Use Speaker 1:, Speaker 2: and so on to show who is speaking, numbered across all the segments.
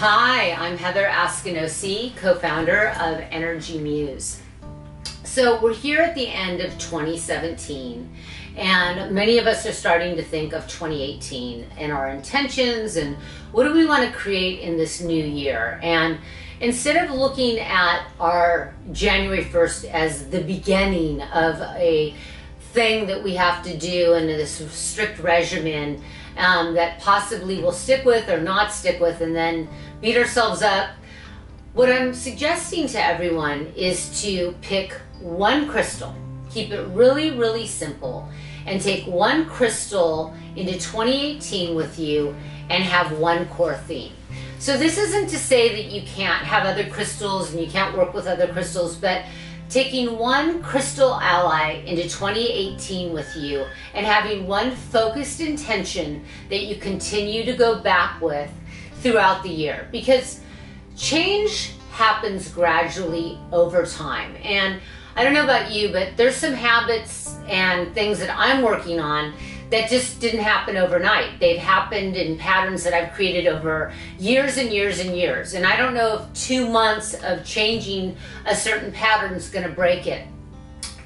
Speaker 1: Hi, I'm Heather Askinosie, co-founder of Energy Muse. So we're here at the end of 2017, and many of us are starting to think of 2018 and our intentions and what do we want to create in this new year. And instead of looking at our January 1st as the beginning of a thing that we have to do and this strict regimen that possibly we'll stick with or not stick with and then beat ourselves up, what I'm suggesting to everyone is to pick one crystal, keep it really, really simple, and take one crystal into 2018 with you and have one core theme. So this isn't to say that you can't have other crystals and you can't work with other crystals, but taking one crystal ally into 2018 with you and having one focused intention that you continue to go back with throughout the year. Because change happens gradually over time. And I don't know about you, but there's some habits and things that I'm working on that just didn't happen overnight. They've happened in patterns that I've created over years and years and years. And I don't know if 2 months of changing a certain pattern is going to break it.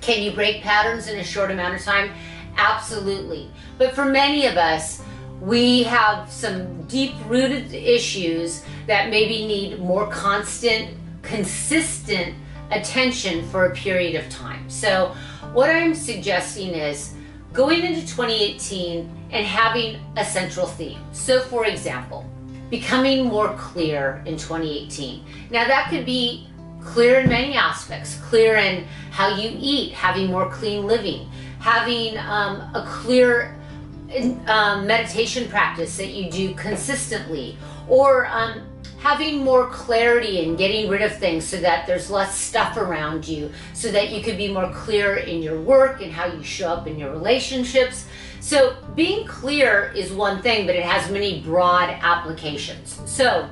Speaker 1: Can you break patterns in a short amount of time? Absolutely. But for many of us, we have some deep-rooted issues that maybe need more constant, consistent attention for a period of time. So what I'm suggesting is going into 2018 and having a central theme. So for example, becoming more clear in 2018. Now that could be clear in many aspects, clear in how you eat, having more clean living, having a clear meditation practice that you do consistently, or having more clarity and getting rid of things so that there's less stuff around you, so that you can be more clear in your work and how you show up in your relationships. So being clear is one thing, but it has many broad applications. So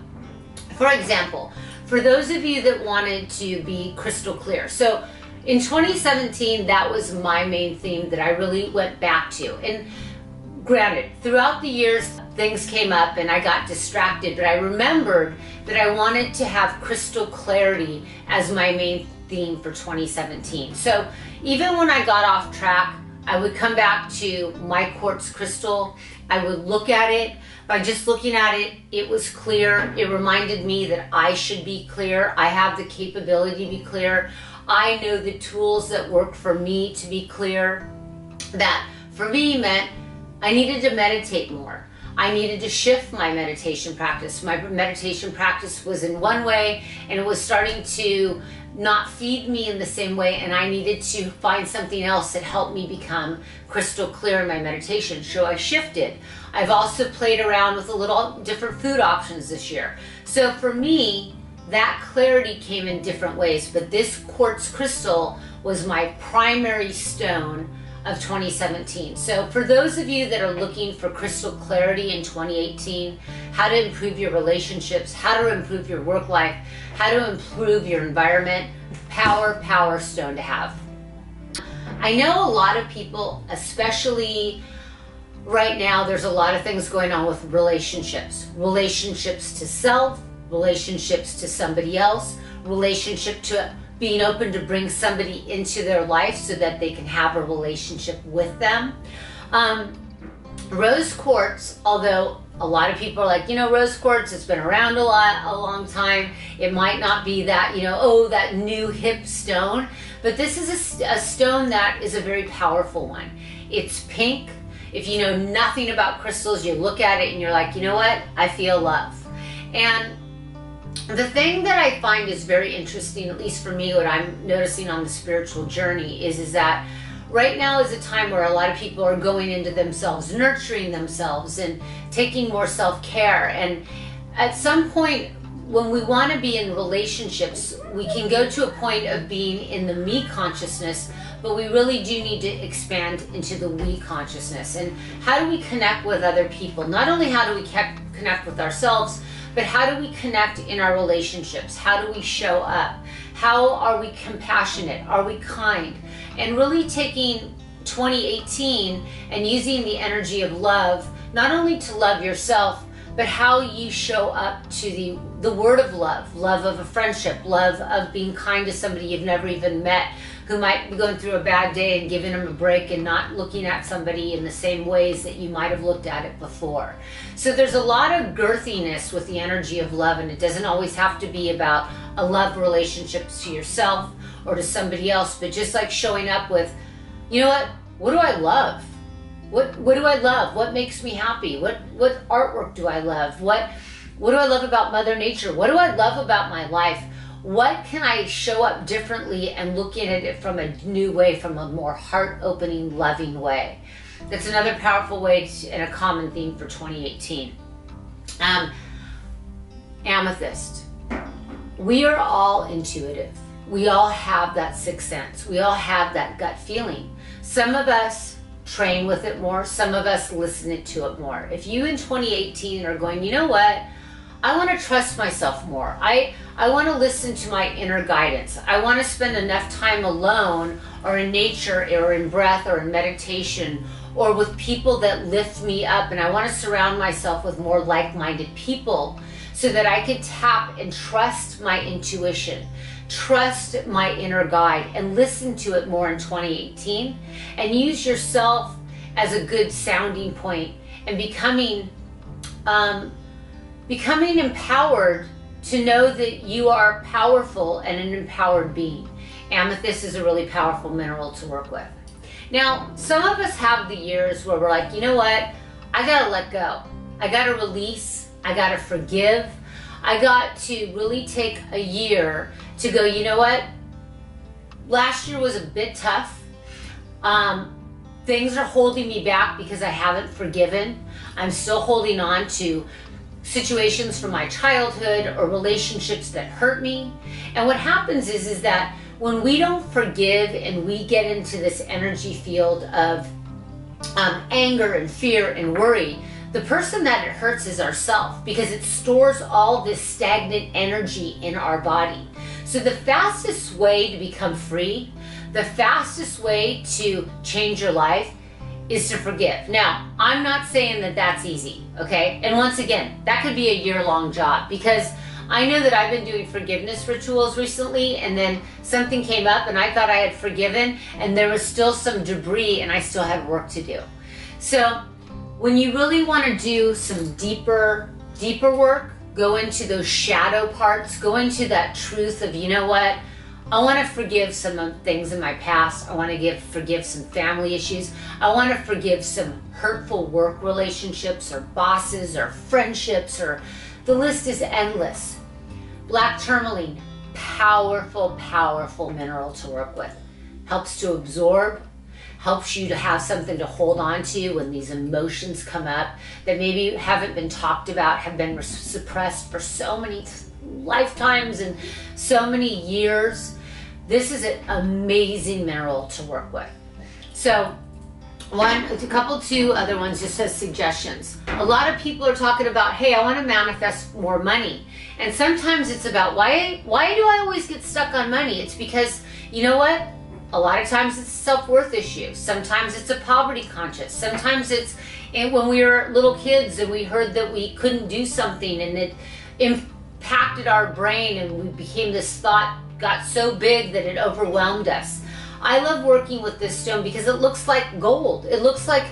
Speaker 1: for example, for those of you that wanted to be crystal clear, so in 2017, that was my main theme that I really went back to. And granted, throughout the years, things came up and I got distracted, but I remembered that I wanted to have crystal clarity as my main theme for 2017. So even when I got off track, I would come back to my quartz crystal. I would look at it. By just looking at it, it was clear. It reminded me that I should be clear. I have the capability to be clear. I know the tools that work for me to be clear. That for me meant I needed to meditate more. I needed to shift my meditation practice. My meditation practice was in one way and it was starting to not feed me in the same way, and I needed to find something else that helped me become crystal clear in my meditation. So I shifted. I've also played around with a little different food options this year. So for me, that clarity came in different ways, but this quartz crystal was my primary stone of 2017. So for those of you that are looking for crystal clarity in 2018, how to improve your relationships, how to improve your work life, how to improve your environment, power stone to have. I know a lot of people, especially right now, there's a lot of things going on with relationships. Relationships to self, relationships to somebody else, relationship to being open to bring somebody into their life so that they can have a relationship with them. Rose quartz, although a lot of people are like, you know, rose quartz, it's been around a long time. It might not be that, you know, oh, that new hip stone, but this is a stone that is a very powerful one. It's pink. If you know nothing about crystals, you look at it and you're like, you know what? I feel love. And the thing that I find is very interesting, at least for me, what I'm noticing on the spiritual journey is that right now is a time where a lot of people are going into themselves, nurturing themselves and taking more self-care. And at some point, when we want to be in relationships, we can go to a point of being in the me consciousness, but we really do need to expand into the we consciousness. And how do we connect with other people? Not only how do we connect with ourselves, but how do we connect in our relationships? How do we show up? How are we compassionate? Are we kind? And really taking 2018 and using the energy of love, not only to love yourself, but how you show up to the word of love, love of a friendship, love of being kind to somebody you've never even met, who might be going through a bad day, and giving them a break and not looking at somebody in the same ways that you might have looked at it before. So there's a lot of girthiness with the energy of love, and it doesn't always have to be about a love relationship to yourself or to somebody else, but just like showing up with, you know what do I love? What do I love? What makes me happy? What artwork do I love? What do I love about Mother Nature? What do I love about my life? What can I show up differently and looking at it from a new way, from a more heart-opening, loving way? That's another powerful way and a common theme for 2018. Amethyst. We are all intuitive. We all have that sixth sense. We all have that gut feeling. Some of us train with it more. Some of us listen to it more. If you in 2018 are going, you know what? I want to trust myself more. I want to listen to my inner guidance. I want to spend enough time alone or in nature or in breath or in meditation or with people that lift me up, and I want to surround myself with more like-minded people so that I can tap and trust my intuition, trust my inner guide, and listen to it more in 2018, and use yourself as a good sounding point and becoming empowered to know that you are powerful and an empowered being. Amethyst is a really powerful mineral to work with. Now, some of us have the years where we're like, you know what? I gotta let go. I gotta release. I gotta forgive. I got to really take a year to go, you know what? Last year was a bit tough. Things are holding me back because I haven't forgiven. I'm still holding on to situations from my childhood or relationships that hurt me. And what happens is that when we don't forgive and we get into this energy field of anger and fear and worry, the person that it hurts is ourselves, because it stores all this stagnant energy in our body. So the fastest way to become free, the fastest way to change your life is to forgive. Now, I'm not saying that that's easy, okay? And once again, that could be a year-long job, because I know that I've been doing forgiveness rituals recently, and then something came up and I thought I had forgiven, and there was still some debris and I still had work to do. So when you really want to do some deeper work, go into those shadow parts, go into that truth of, you know what? I want to forgive some things in my past. I want to forgive some family issues. I want to forgive some hurtful work relationships or bosses or friendships, or the list is endless. Black tourmaline, powerful, powerful mineral to work with. Helps to absorb, helps you to have something to hold on to when these emotions come up that maybe haven't been talked about, have been suppressed for so many lifetimes and so many years. This is an amazing mineral to work with. So two other ones just as suggestions. A lot of people are talking about, hey, I want to manifest more money. And sometimes it's about, why do I always get stuck on money? It's because, you know what? A lot of times it's a self-worth issue. Sometimes it's a poverty conscious. Sometimes it's when we were little kids and we heard that we couldn't do something, and it impacted our brain, and we became this thought got so big that it overwhelmed us. I love working with this stone because it looks like gold. It looks like,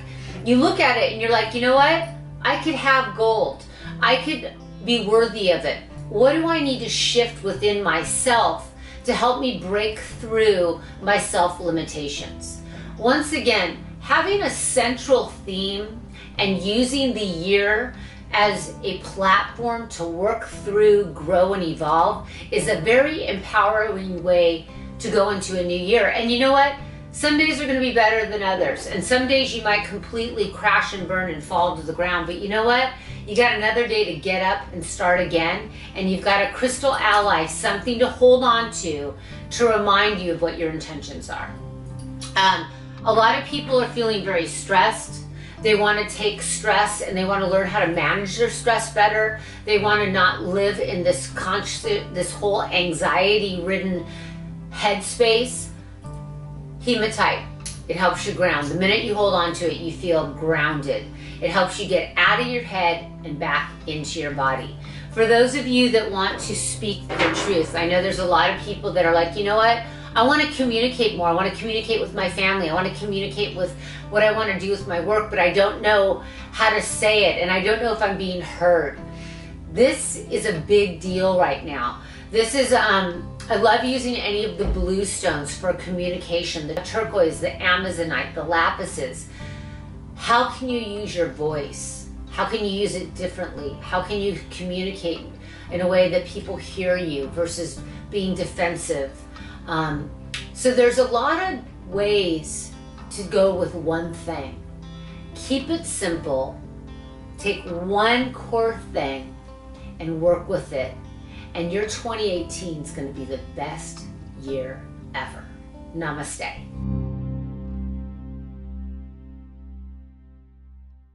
Speaker 1: you look at it and you're like, you know what? I could have gold. I could be worthy of it. What do I need to shift within myself to help me break through my self-limitations? Once again, having a central theme and using the year as a platform to work through, grow, and evolve is a very empowering way to go into a new year. And you know what? Some days are going to be better than others, and some days you might completely crash and burn and fall to the ground. But you know what? You got another day to get up and start again, and you've got a crystal ally, something to hold on to remind you of what your intentions are. A lot of people are feeling very stressed. They want to take stress and they want to learn how to manage their stress better. They want to not live in this whole anxiety-ridden headspace. Haematite, It helps you ground. The minute you hold on to it, you feel grounded. It helps you get out of your head and back into your body. For those of you that want to speak the truth, I know there's a lot of people that are like, you know what? I want to communicate more. I want to communicate with my family. I want to communicate with what I want to do with my work, but I don't know how to say it, and I don't know if I'm being heard. This is a big deal right now. This is, I love using any of the blue stones for communication, the turquoise, the amazonite, the lapises. How can you use your voice? How can you use it differently? How can you communicate in a way that people hear you versus being defensive? So there's a lot of ways to go with one thing. Keep it simple. Take one core thing and work with it. And your 2018 is going to be the best year ever. Namaste.